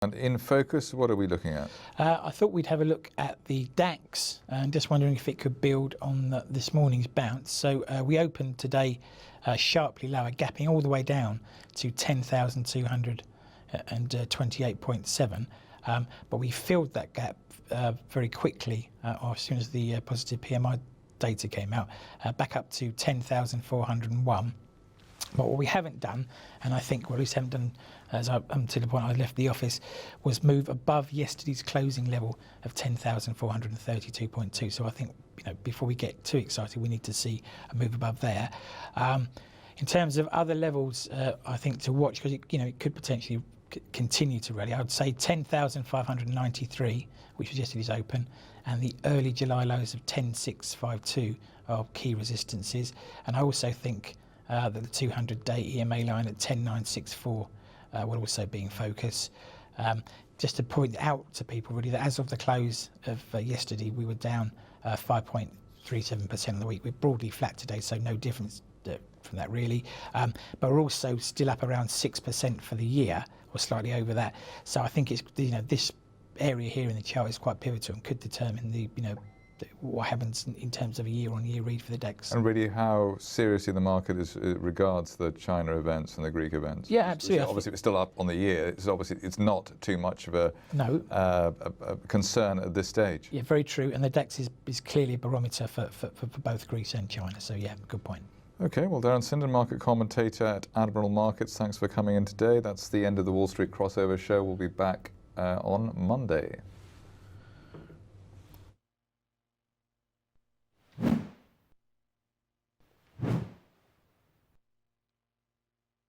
And in focus, what are we looking at? I thought we'd have a look at the DAX and just wondering if it could build on this morning's bounce. So we opened today sharply lower, gapping all the way down to 10,228.7. But we filled that gap very quickly as soon as the positive PMI data came out, back up to 10,401. But what we haven't done, and I think, well, at least haven't done to the point I left the office, was move above yesterday's closing level of 10,432.2. So I think, before we get too excited, we need to see a move above there. In terms of other levels, I think to watch, because it could potentially continue to rally. I would say 10,593, which was yesterday's open, and the early July lows of 10,652 are key resistances. And I also think that the 200-day EMA line at 10,964 will also be in focus. Just to point out to people really that as of the close of yesterday, we were down 5.37% of the week. We're broadly flat today, so no difference from that really. But we're also still up around 6% for the year, or slightly over that. So I think it's this area here in the chart is quite pivotal and could determine what happens in terms of a year-on-year read for the DAX. And really how seriously the market regards the China events and the Greek events. Yeah, absolutely. Obviously, it's still up on the year. It's not too much of a concern at this stage. Yeah, very true. And the DAX is clearly a barometer for both Greece and China. So yeah, good point. Okay, well, Darren Sinden, market commentator at Admiral Markets. Thanks for coming in today. That's the end of the Wall Street Crossover Show. We'll be back on Monday.